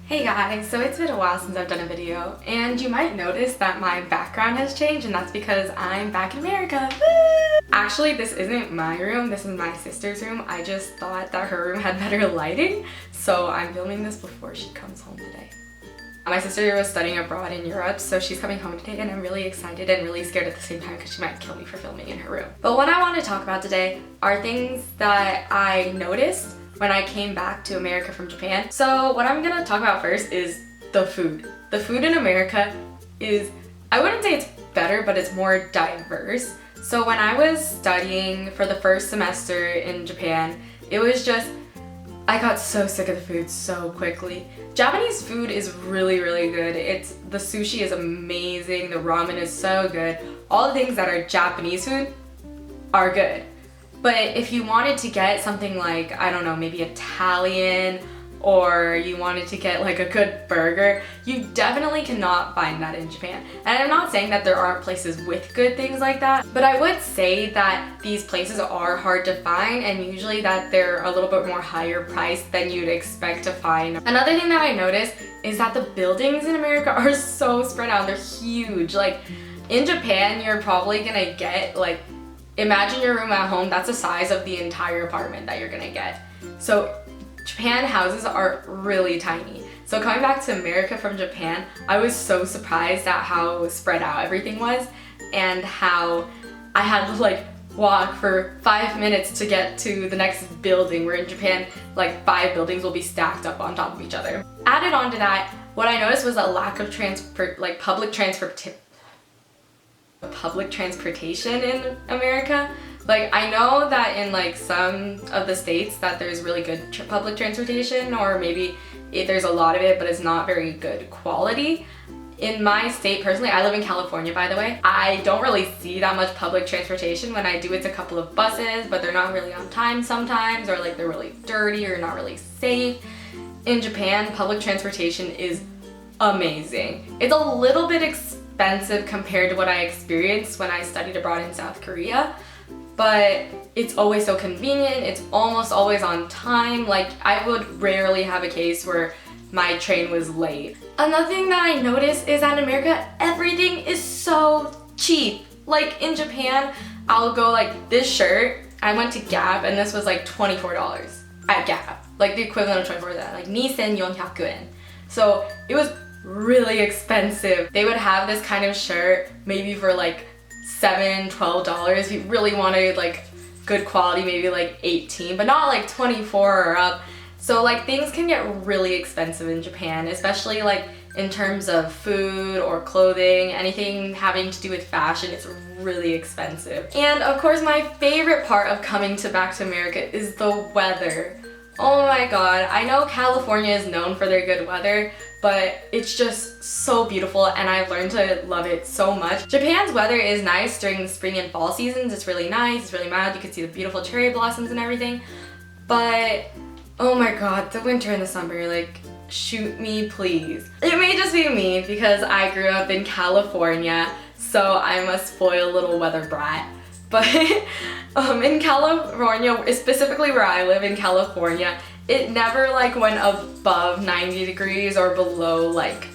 Hey guys, so it's been a while since I've done a video, and you might notice that my background has changed, and that's because I'm back in America. Woo! Actually, this isn't my room, this is my sister's room. I just thought that her room had better lighting, so I'm filming this before she comes home today. My sister was studying abroad in Europe, so she's coming home today, and I'm really excited and really scared at the same time because she might kill me for filming in her room. But what I want to talk about today are things that I noticed when I came back to America from Japan. So what I'm gonna talk about first is the food. The food in America is, I wouldn't say it's better, but it's more diverse. So when I was studying for the first semester in Japan, it was just, I got so sick of the food so quickly. Japanese food is really, really good. The sushi is amazing, the ramen is so good. All the things that are Japanese food are good. But if you wanted to get something like, I don't know, maybe Italian, or you wanted to get like a good burger, you definitely cannot find that in Japan. And I'm not saying that there aren't places with good things like that, but I would say that these places are hard to find, and usually that they're a little bit more higher priced than you'd expect to find. Another thing that I noticed is that the buildings in America are so spread out. They're huge. Like in Japan, you're probably gonna get like, imagine your room at home, that's the size of the entire apartment that you're gonna get. So Japan houses are really tiny. So coming back to America from Japan, I was so surprised at how spread out everything was and how I had to like walk for 5 minutes to get to the next building, where in Japan, like 5 buildings will be stacked up on top of each other. Added on to that, what I noticed was a lack of public transportation in America. Like I know that in like some of the states that there's really good public transportation, or maybe there's a lot of it but it's not very good quality. In my state personally, I live in California by the way, I don't really see that much public transportation. When I do, it's a couple of buses, but they're not really on time sometimes, or like they're really dirty or not really safe. In Japan, public transportation is amazing. It's a little bit expensive compared to what I experienced when I studied abroad in South Korea, but it's always so convenient. It's almost always on time. Like I would rarely have a case where my train was late. Another thing that I noticed is that in America, everything is so cheap. Like in Japan, I'll go like this shirt, I went to Gap and this was like $24 at Gap. Like the equivalent of 24 like 2,400 yen. So it was really expensive. They would have this kind of shirt maybe for like $7, $12. If you really wanted like good quality, maybe like 18, but not like 24 or up. So like things can get really expensive in Japan, especially like in terms of food or clothing, anything having to do with fashion, it's really expensive. And of course my favorite part of coming back to America is the weather. Oh my god, I know California is known for their good weather, but it's just so beautiful and I've learned to love it so much. Japan's weather is nice during the spring and fall seasons. It's really nice, it's really mild, you can see the beautiful cherry blossoms and everything. But oh my god, the winter and the summer, like shoot me please. It may just be me because I grew up in California, so I'm a spoiled little weather brat. But in California, specifically where I live in California, it never like went above 90 degrees or below like,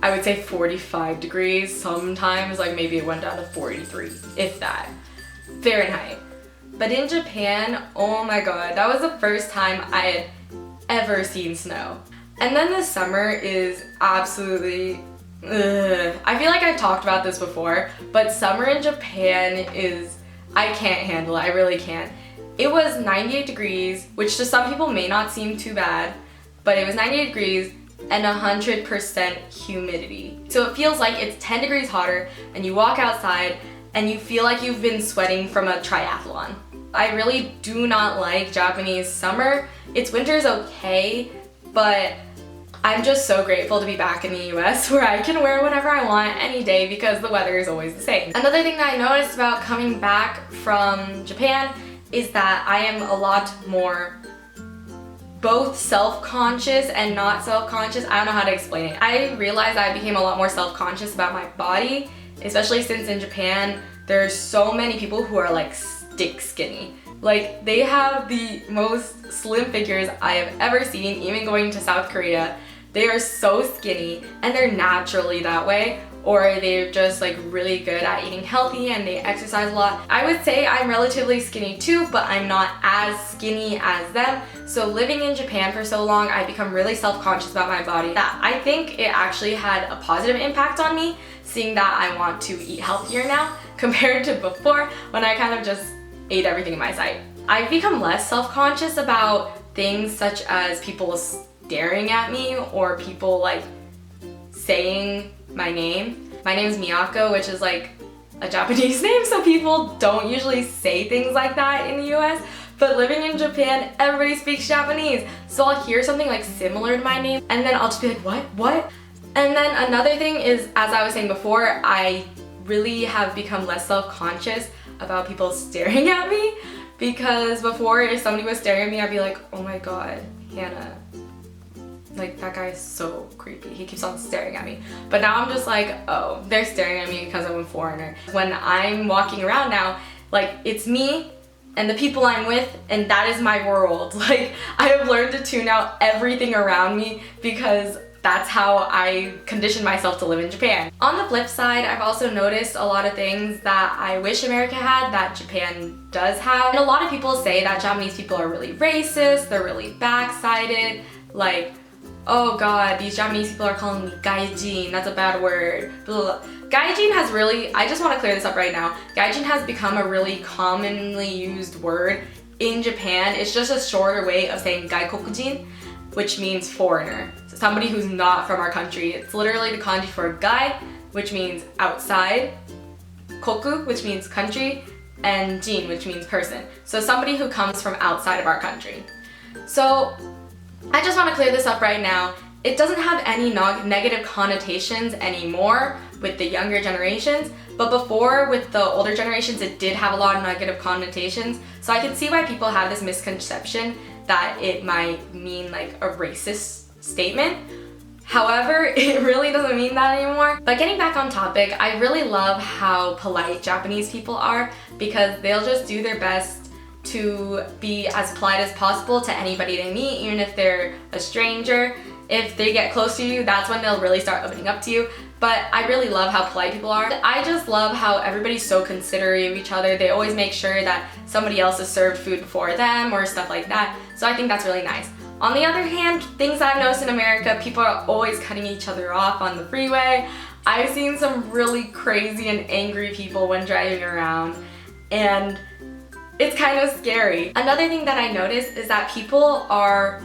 I would say 45 degrees. Sometimes like maybe it went down to 43, if that, Fahrenheit. But in Japan, oh my god, that was the first time I had ever seen snow. And then the summer is absolutely, I feel like I've talked about this before, but summer in Japan is, I can't handle it, I really can't. It was 98 degrees, which to some people may not seem too bad, but it was 98 degrees and 100% humidity. So it feels like it's 10 degrees hotter and you walk outside and you feel like you've been sweating from a triathlon. I really do not like Japanese summer. Its winter's okay, but I'm just so grateful to be back in the US where I can wear whatever I want any day because the weather is always the same. Another thing that I noticed about coming back from Japan is that I am a lot more both self-conscious and not self-conscious. I don't know how to explain it. I realized I became a lot more self-conscious about my body, especially since in Japan there's so many people who are like stick skinny. Like they have the most slim figures I have ever seen, even going to South Korea. They are so skinny and they're naturally that way, or they're just like really good at eating healthy and they exercise a lot. I would say I'm relatively skinny too, but I'm not as skinny as them. So living in Japan for so long, I become really self-conscious about my body. That I think it actually had a positive impact on me, seeing that I want to eat healthier now compared to before when I kind of just ate everything in my sight. I've become less self-conscious about things such as people staring at me or people like saying my name. My name is Miyako, which is like a Japanese name, so people don't usually say things like that in the US. But living in Japan, everybody speaks Japanese. So I'll hear something like similar to my name and then I'll just be like, what? And then another thing is, as I was saying before, I really have become less self-conscious about people staring at me, because before if somebody was staring at me, I'd be like, oh my god, Hannah, like that guy is so creepy, he keeps on staring at me. But now I'm just like, oh, they're staring at me because I'm a foreigner. When I'm walking around now, like it's me and the people I'm with, and that is my world. Like I have learned to tune out everything around me because that's how I conditioned myself to live in Japan. On the flip side, I've also noticed a lot of things that I wish America had that Japan does have. And a lot of people say that Japanese people are really racist, they're really backsided, like, oh god, these Japanese people are calling me gaijin, that's a bad word, blah, blah, blah. Gaijin has really, I just want to clear this up right now, gaijin has become a really commonly used word in Japan. It's just a shorter way of saying gaikokujin, which means foreigner. So somebody who's not from our country. It's literally the kanji for gai, which means outside, koku, which means country, and jin, which means person. So somebody who comes from outside of our country. So I just want to clear this up right now. It doesn't have any negative connotations anymore with the younger generations, but before with the older generations it did have a lot of negative connotations. So I can see why people have this misconception that it might mean like a racist statement. However, it really doesn't mean that anymore. But getting back on topic, I really love how polite Japanese people are, because they'll just do their best to be as polite as possible to anybody they meet, even if they're a stranger. If they get close to you, that's when they'll really start opening up to you. But I really love how polite people are. I just love how everybody's so considerate of each other. They always make sure that somebody else has served food before them or stuff like that. So I think that's really nice. On the other hand, things I've noticed in America, people are always cutting each other off on the freeway. I've seen some really crazy and angry people when driving around, and it's kind of scary. Another thing that I noticed is that people are,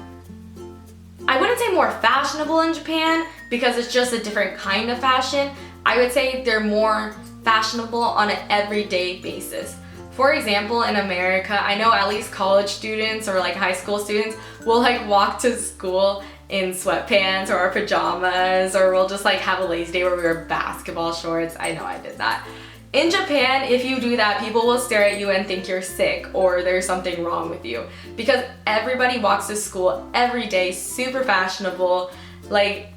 I wouldn't say more fashionable in Japan because it's just a different kind of fashion. I would say they're more fashionable on an everyday basis. For example, in America, I know at least college students or like high school students will like walk to school in sweatpants or pajamas, or we'll just like have a lazy day where we wear basketball shorts. I know I did that. In Japan, if you do that, people will stare at you and think you're sick or there's something wrong with you, because everybody walks to school every day, super fashionable. Like,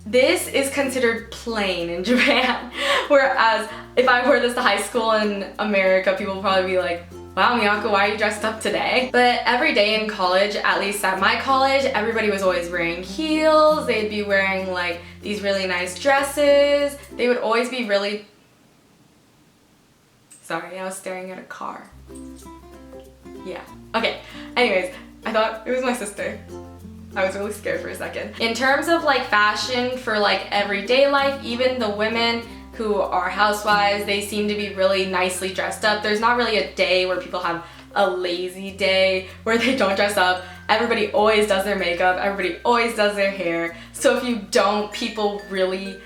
this is considered plain in Japan. Whereas if I wore this to high school in America, people would probably be like, wow, Miyako, why are you dressed up today? But every day in college, at least at my college, everybody was always wearing heels. They'd be wearing like these really nice dresses. They would always be really... Sorry, I was staring at a car. Yeah. Okay. Anyways, I thought it was my sister. I was really scared for a second. In terms of like fashion for like everyday life, even the women who are housewives, they seem to be really nicely dressed up. There's not really a day where people have a lazy day where they don't dress up. Everybody always does their makeup. Everybody always does their hair. So if you don't, people really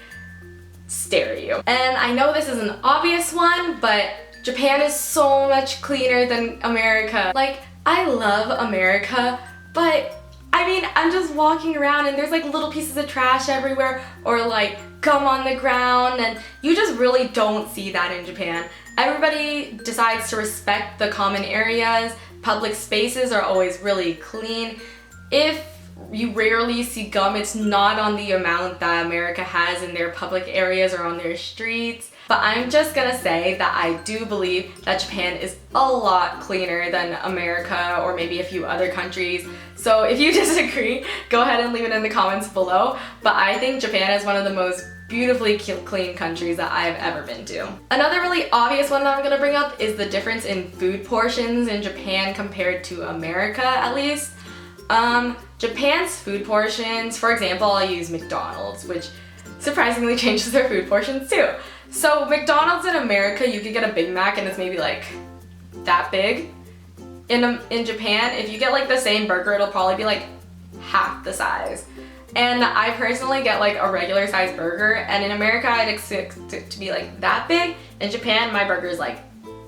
stare at you. And I know this is an obvious one, but Japan is so much cleaner than America. Like, I love America, but I mean, I'm just walking around and there's like little pieces of trash everywhere or like gum on the ground, and you just really don't see that in Japan. Everybody decides to respect the common areas. Public spaces are always really clean. If you rarely see gum, it's not on the amount that America has in their public areas or on their streets. But I'm just gonna say that I do believe that Japan is a lot cleaner than America or maybe a few other countries. So if you disagree, go ahead and leave it in the comments below. But I think Japan is one of the most beautifully clean countries that I've ever been to. Another really obvious one that I'm gonna bring up is the difference in food portions in Japan compared to America, at least. Japan's food portions, for example, I'll use McDonald's, which surprisingly changes their food portions too. So McDonald's in America, you could get a Big Mac and it's maybe like that big. In Japan, if you get like the same burger, it'll probably be like half the size. And I personally get like a regular size burger, and in America I'd expect it to be like that big. In Japan, my burger is like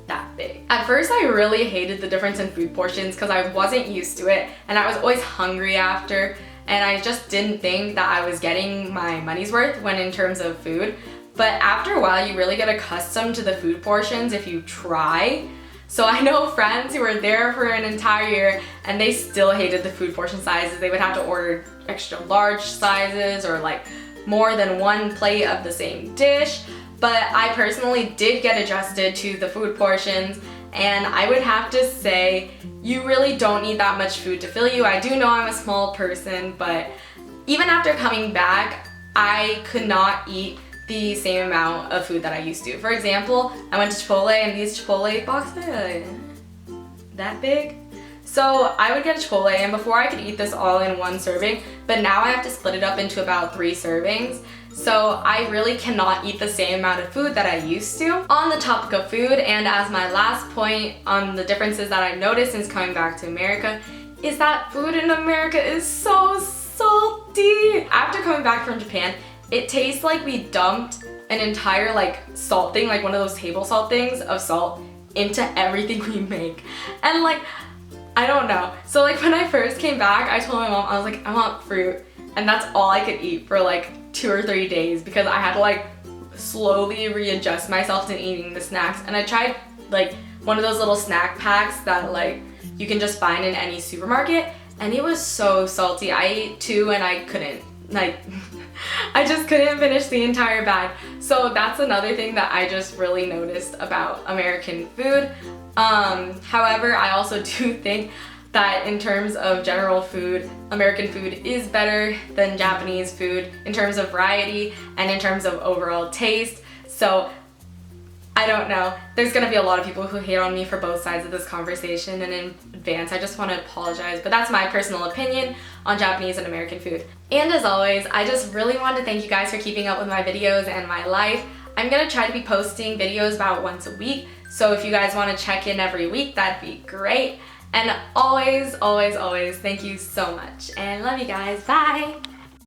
that big. At first I really hated the difference in food portions because I wasn't used to it and I was always hungry after, and I just didn't think that I was getting my money's worth when in terms of food. But after a while you really get accustomed to the food portions if you try. So I know friends who were there for an entire year and they still hated the food portion sizes. They would have to order extra large sizes or like more than one plate of the same dish. But I personally did get adjusted to the food portions, and I would have to say you really don't need that much food to fill you. I do know I'm a small person, but even after coming back, I could not eat the same amount of food that I used to. For example, I went to Chipotle and these Chipotle boxes are that big. So I would get a Chipotle, and before I could eat this all in one serving, but now I have to split it up into about 3 servings. So I really cannot eat the same amount of food that I used to. On the topic of food, and as my last point on the differences that I've noticed since coming back to America, is that food in America is so salty. After coming back from Japan, it tastes like we dumped an entire like salt thing, like one of those table salt things of salt, into everything we make. And like, I don't know. So like when I first came back, I told my mom, I was like, I want fruit. And that's all I could eat for like 2 or 3 days because I had to like slowly readjust myself to eating the snacks. And I tried like one of those little snack packs that like you can just find in any supermarket, and it was so salty. I ate 2 and I couldn't, like, I just couldn't finish the entire bag. So that's another thing that I just really noticed about American food. However, I also do think that in terms of general food, American food is better than Japanese food in terms of variety and in terms of overall taste. So I don't know. There's gonna be a lot of people who hate on me for both sides of this conversation, and in advance I just want to apologize, but that's my personal opinion on Japanese and American food. And as always, I just really want to thank you guys for keeping up with my videos and my life. I'm gonna try to be posting videos about once a week, so if you guys want to check in every week, that'd be great. And always, always, always, thank you so much. And love you guys. Bye!